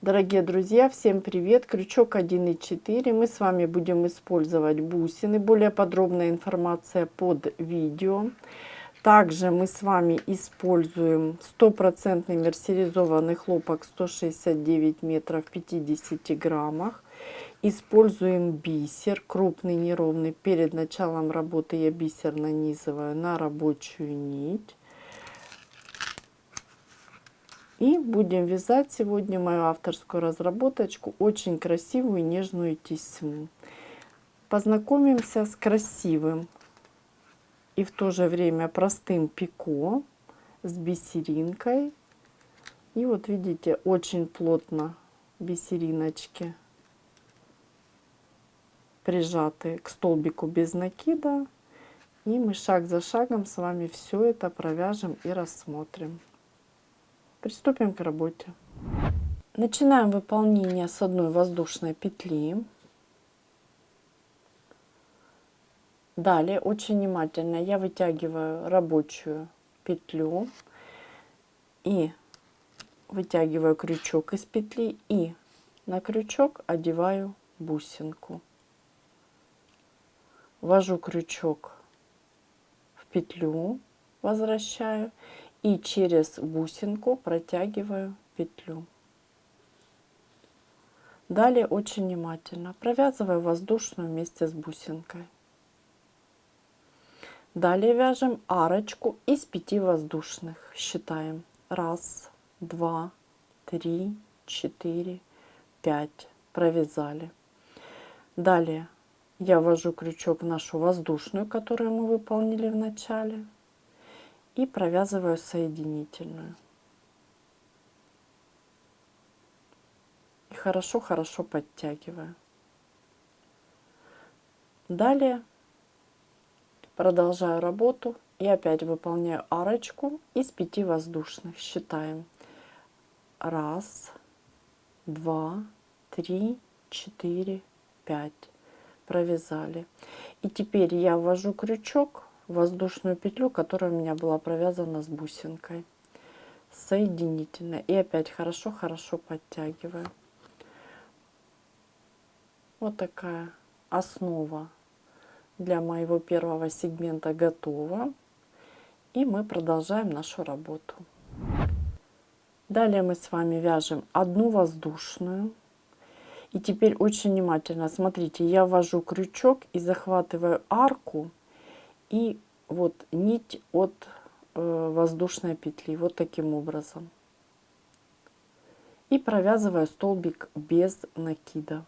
Дорогие друзья, всем привет! Крючок 1,4. Мы с вами будем использовать бусины. Более подробная информация под видео. Также мы с вами используем стопроцентный мерсеризованный хлопок 169 метров в 50 граммах. Используем бисер крупный, неровный. Перед началом работы я бисер нанизываю на рабочую нить. И будем вязать сегодня мою авторскую разработочку, очень красивую нежную тесьму. Познакомимся с красивым и в то же время простым пико с бисеринкой. И вот видите, очень плотно бисериночки прижаты к столбику без накида. И мы шаг за шагом с вами все это провяжем и рассмотрим. Приступим к работе. Начинаем выполнение с одной воздушной петли. Далее очень внимательно я вытягиваю рабочую петлю и вытягиваю крючок из петли и на крючок одеваю бусинку. Ввожу крючок в петлю, возвращаю и через бусинку протягиваю петлю. Далее очень внимательно провязываю воздушную вместе с бусинкой. Далее вяжем арочку из 5 воздушных. Считаем. 1, 2, 3, 4, 5. Провязали. Далее я ввожу крючок в нашу воздушную, которую мы выполнили в начале, и провязываю соединительную. И хорошо подтягиваю. Далее продолжаю работу и опять выполняю арочку из 5 воздушных. Считаем. 1, 2, 3, 4, 5. Провязали. И теперь я ввожу крючок в воздушную петлю, которая у меня была провязана с бусинкой. Соединительно. И опять хорошо подтягиваю. Вот такая основа для моего первого сегмента готова. И мы продолжаем нашу работу. Далее мы с вами вяжем одну воздушную. И теперь очень внимательно смотрите, я ввожу крючок и захватываю арку и вот нить от воздушной петли, вот таким образом. И провязываю столбик без накида.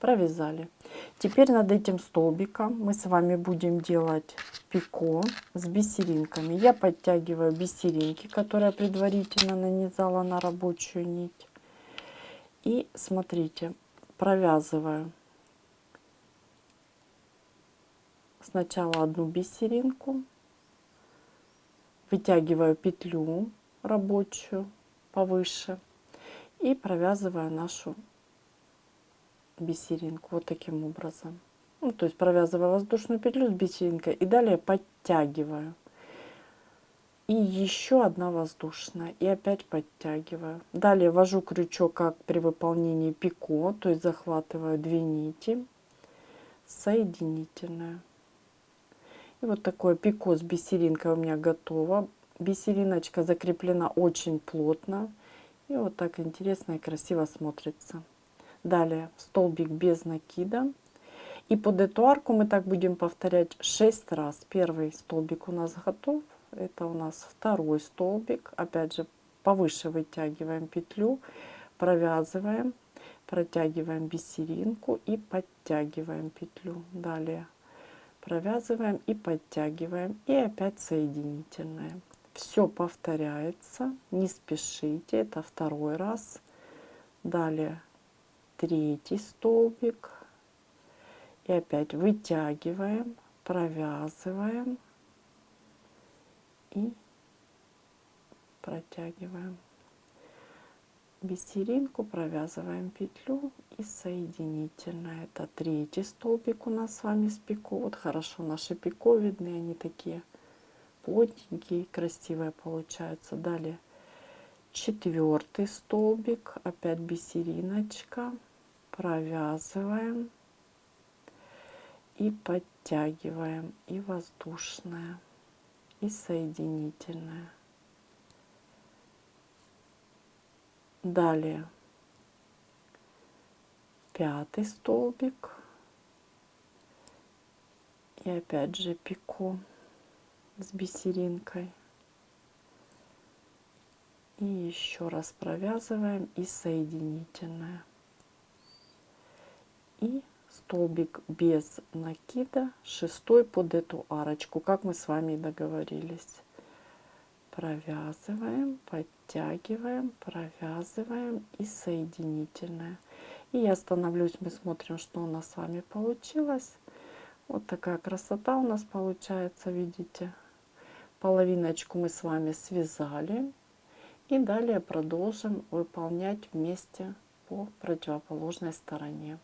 Провязали. Теперь над этим столбиком мы с вами будем делать пико с бисеринками. Я подтягиваю бисеринки, которые предварительно нанизала на рабочую нить. И смотрите, провязываю сначала одну бисеринку, вытягиваю петлю рабочую повыше и провязываю нашу бисеринку вот таким образом. Ну, то есть провязываю воздушную петлю с бисеринкой и далее подтягиваю. И еще одна воздушная и опять подтягиваю. Далее ввожу крючок как при выполнении пико, то есть захватываю 2 нити, соединительная. И вот такое пико с бисеринкой у меня готово. Бисериночка закреплена очень плотно и вот так интересно и красиво смотрится. Далее столбик без накида. И под эту арку мы так будем повторять 6 раз. Первый столбик у нас готов. Это у нас второй столбик. Опять же повыше вытягиваем петлю, провязываем, протягиваем бисеринку и подтягиваем петлю. Далее провязываем и подтягиваем. И опять соединительная. Все повторяется. Не спешите. Это второй раз. Далее третий столбик. И опять вытягиваем, провязываем и протягиваем бисеринку, провязываем петлю и соединительная. Это третий столбик у нас с вами с пико. Вот хорошо наши пико видны, они такие плотненькие, красивые получаются. Далее 4 столбик, опять бисериночка, провязываем и подтягиваем, и воздушная, и соединительная. Далее 5 столбик и опять же пико с бисеринкой. И еще раз провязываем и соединительная. И столбик без накида, 6 под эту арочку, как мы с вами и договорились. Провязываем, подтягиваем, провязываем и соединительная. И я остановлюсь, мы смотрим, что у нас с вами получилось. Вот такая красота у нас получается, видите. Половиночку мы с вами связали. И далее продолжим выполнять вместе по противоположной стороне.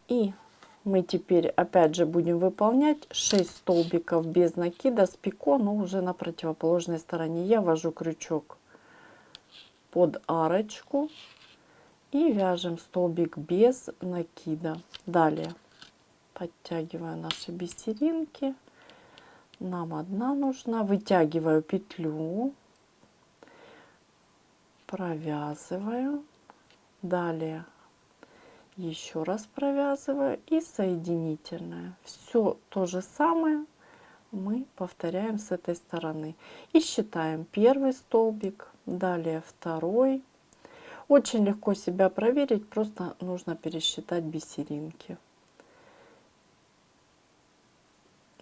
И мы теперь опять же будем выполнять 6 столбиков без накида с пико, но уже на противоположной стороне. Я ввожу крючок под арочку и вяжем столбик без накида. Далее подтягиваю наши бисеринки. Нам одна нужна. Вытягиваю петлю. Провязываю. Далее еще раз провязываю и соединительная. Все то же самое мы повторяем с этой стороны. И считаем 1 столбик, далее 2. Очень легко себя проверить, просто нужно пересчитать бисеринки.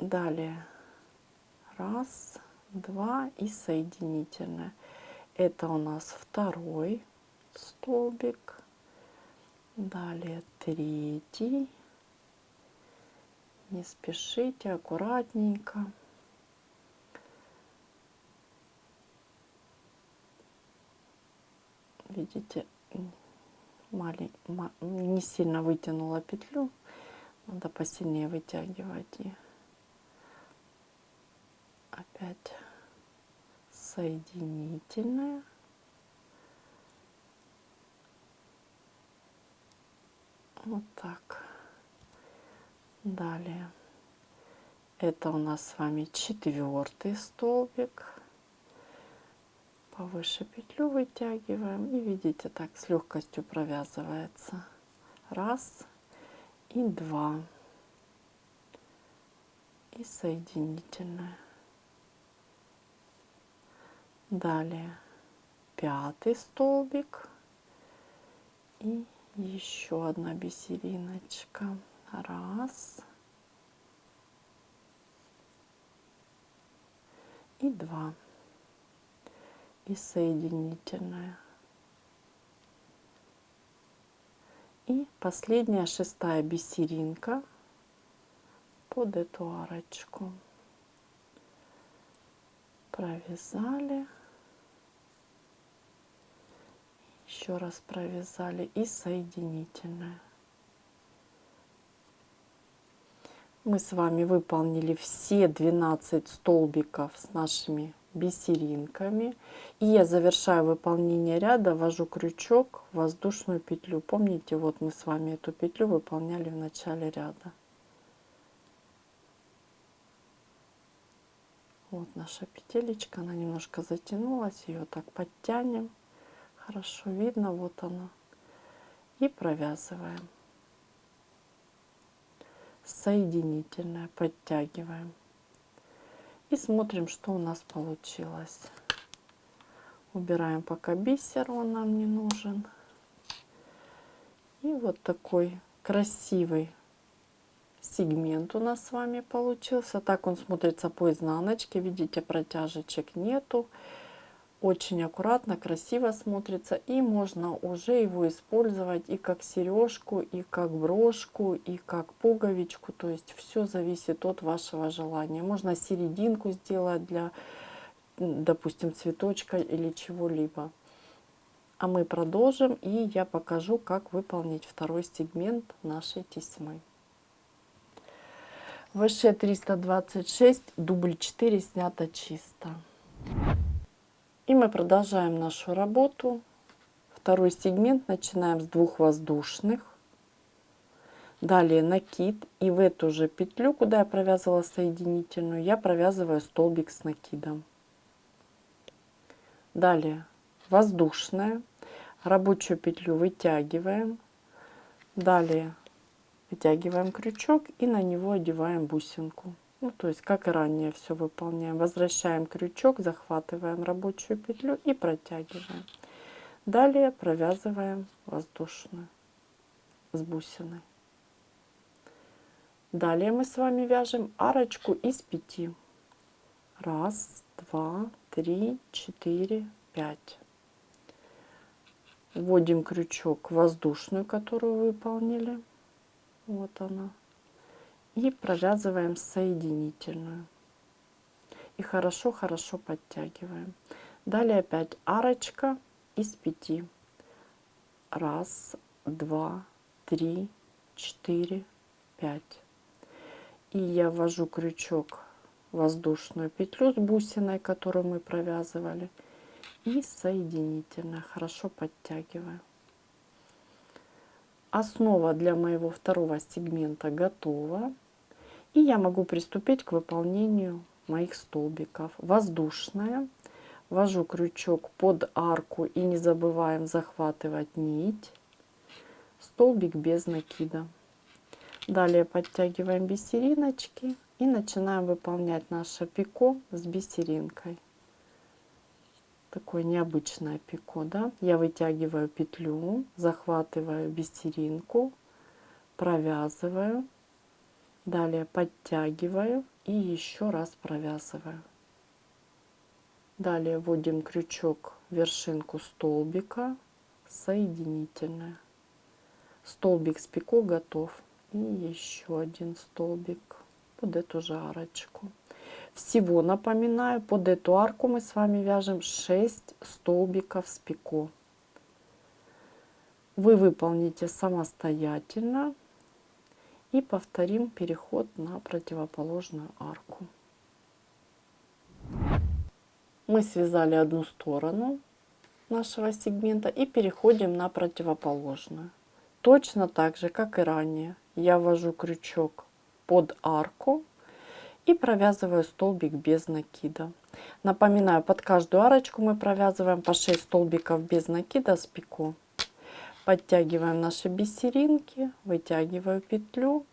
Далее 1, 2 и соединительная. Это у нас 2 столбик. Далее 3. Не спешите, аккуратненько. Видите, не сильно вытянула петлю. Надо посильнее вытягивать. И опять соединительная. Вот так. Далее это у нас с вами 4 столбик. Повыше петлю вытягиваем и видите, так с легкостью провязывается. 1 и 2 и соединительная. Далее 5 столбик и еще одна бисериночка. 1 и 2 и соединительная. И последняя 6 бисеринка под эту арочку. Провязали, еще раз провязали и соединительная. Мы с вами выполнили все 12 столбиков с нашими бисеринками. И я завершаю выполнение ряда, ввожу крючок в воздушную петлю. Помните, вот мы с вами эту петлю выполняли в начале ряда. Вот наша петелечка, она немножко затянулась, ее так подтянем. Хорошо видно, вот она. И провязываем. Соединительная, подтягиваем. И смотрим, что у нас получилось. Убираем пока бисер, он нам не нужен. И вот такой красивый сегмент у нас с вами получился. Так он смотрится по изнаночке. Видите, протяжечек нету. Очень аккуратно, красиво смотрится. И можно уже его использовать и как сережку, и как брошку, и как пуговичку. То есть все зависит от вашего желания. Можно серединку сделать для, допустим, цветочка или чего-либо. А мы продолжим, и я покажу, как выполнить 2 сегмент нашей тесьмы. ВШ 326, дубль 4 снято чисто. И мы продолжаем нашу работу. Второй сегмент начинаем с 2 воздушных. Далее накид. И в эту же петлю, куда я провязывала соединительную, я провязываю столбик с накидом. Далее воздушная. Рабочую петлю вытягиваем. Далее вытягиваем крючок и на него одеваем бусинку. Ну, то есть, как и ранее все выполняем. Возвращаем крючок, захватываем рабочую петлю и протягиваем. Далее провязываем воздушную с бусиной. Далее мы с вами вяжем арочку из 5. 1, 2, 3, 4, 5. Вводим крючок в воздушную, которую выполнили. Вот она. И провязываем соединительную. И хорошо-хорошо подтягиваем. Далее опять арочка из 5. 1, 2, 3, 4, 5. И я ввожу крючок в воздушную петлю с бусиной, которую мы провязывали. И соединительная. Хорошо подтягиваю. Основа для моего второго сегмента готова. И я могу приступить к выполнению моих столбиков. Воздушная. Ввожу крючок под арку и не забываем захватывать нить. Столбик без накида. Далее подтягиваем бисериночки и начинаем выполнять наше пико с бисеринкой. Такое необычное пико, да? Я вытягиваю петлю, захватываю бисеринку, провязываю. Далее подтягиваю и еще раз провязываю. Далее вводим крючок в вершинку столбика, соединительная. Столбик с пико готов. И еще один столбик под эту же арочку. Всего, напоминаю, под эту арку мы с вами вяжем 6 столбиков с пико. Вы выполните самостоятельно. И повторим переход на противоположную арку. Мы связали одну сторону нашего сегмента и переходим на противоположную. Точно так же, как и ранее, я ввожу крючок под арку и провязываю столбик без накида. Напоминаю, под каждую арочку мы провязываем по 6 столбиков без накида с пико. Подтягиваем наши бисеринки, вытягиваю петлю,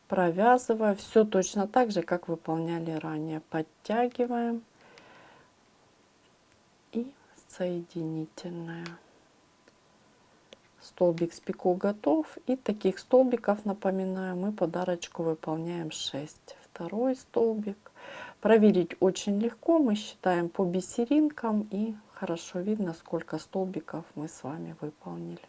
провязываю. Все точно так же, как выполняли ранее. Подтягиваем и соединительная. Столбик с пико готов. И таких столбиков, напоминаю, мы под арочку выполняем 6. Второй столбик. Проверить очень легко. Мы считаем по бисеринкам и хорошо видно, сколько столбиков мы с вами выполнили.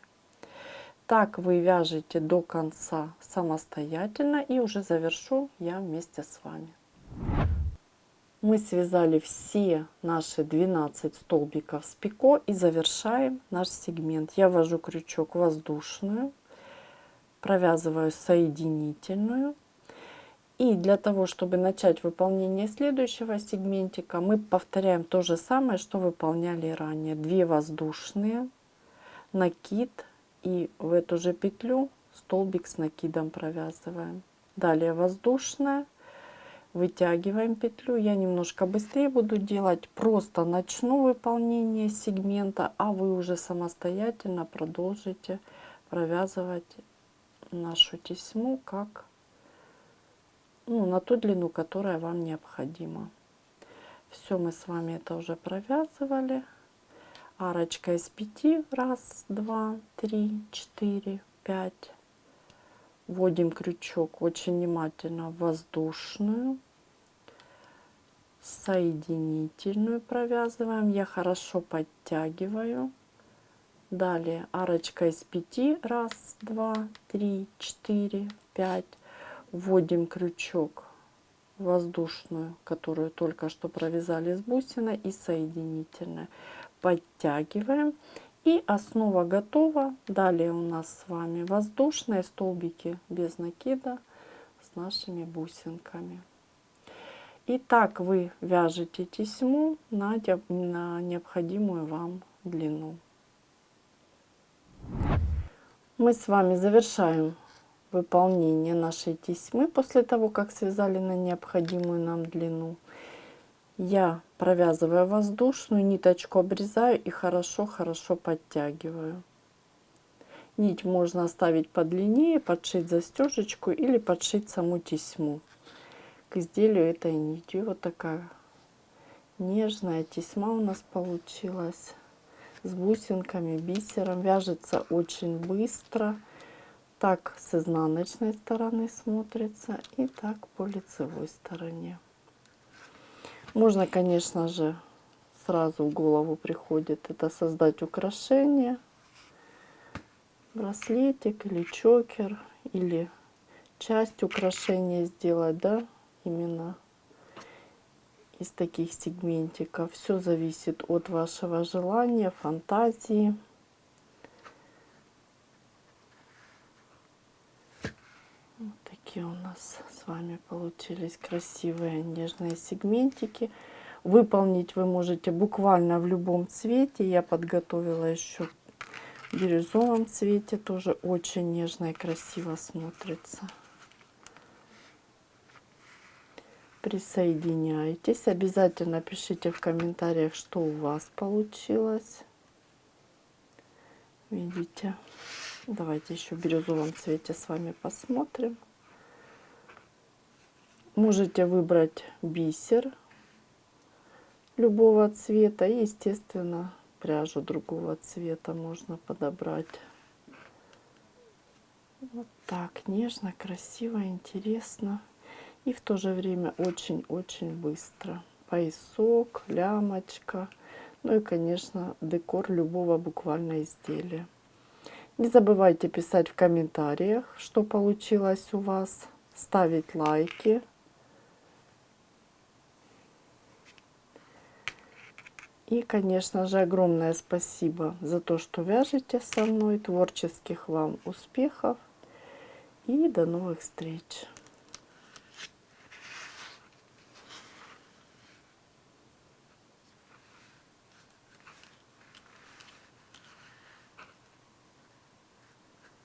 Так вы вяжете до конца самостоятельно, и уже завершу я вместе с вами. Мы связали все наши 12 столбиков с пико и завершаем наш сегмент. Я ввожу крючок в воздушную, провязываю соединительную. И для того, чтобы начать выполнение следующего сегментика, мы повторяем то же самое, что выполняли ранее. 2 воздушные, накид. И в эту же петлю столбик с накидом провязываем. Далее воздушная, вытягиваем петлю. Я немножко быстрее буду делать, просто начну выполнение сегмента, а вы уже самостоятельно продолжите провязывать нашу тесьму как на ту длину, которая вам необходима. Все, мы с вами это уже провязывали. Арочка из 5. 1, 2, 3, 4, 5. Вводим крючок очень внимательно в воздушную. Соединительную провязываем. Я хорошо подтягиваю. Далее арочка из 5. 1, 2, 3, 4, 5. Вводим крючок в воздушную, которую только что провязали с бусиной, и соединительная. Подтягиваем, и основа готова. Далее у нас с вами воздушные столбики без накида с нашими бусинками. И так вы вяжете тесьму на необходимую вам длину. Мы с вами завершаем выполнение нашей тесьмы после того, как связали на необходимую нам длину. Я провязываю воздушную, ниточку обрезаю и хорошо-хорошо подтягиваю. Нить можно оставить подлиннее, подшить застежечку или подшить саму тесьму к изделию этой нитью. Вот такая нежная тесьма у нас получилась с бусинками, бисером. Вяжется очень быстро. Так с изнаночной стороны смотрится и так по лицевой стороне. Можно, конечно же, сразу в голову приходит это создать украшение, браслетик или чокер, или часть украшения сделать, да, именно из таких сегментиков. Все зависит от вашего желания, фантазии. Вот такие у нас с вами получились красивые нежные сегментики. Выполнить вы можете буквально в любом цвете. Я подготовила еще в бирюзовом цвете. Тоже очень нежно и красиво смотрится. Присоединяйтесь. Обязательно пишите в комментариях, что у вас получилось. Видите? Давайте еще в бирюзовом цвете с вами посмотрим. Можете выбрать бисер любого цвета. И, естественно, пряжу другого цвета можно подобрать. Вот так, нежно, красиво, интересно. И в то же время очень-очень быстро. Поясок, лямочка. Ну и, конечно, декор любого буквально изделия. Не забывайте писать в комментариях, что получилось у вас. Ставить лайки. И, конечно же, огромное спасибо за то, что вяжете со мной. Творческих вам успехов. И до новых встреч!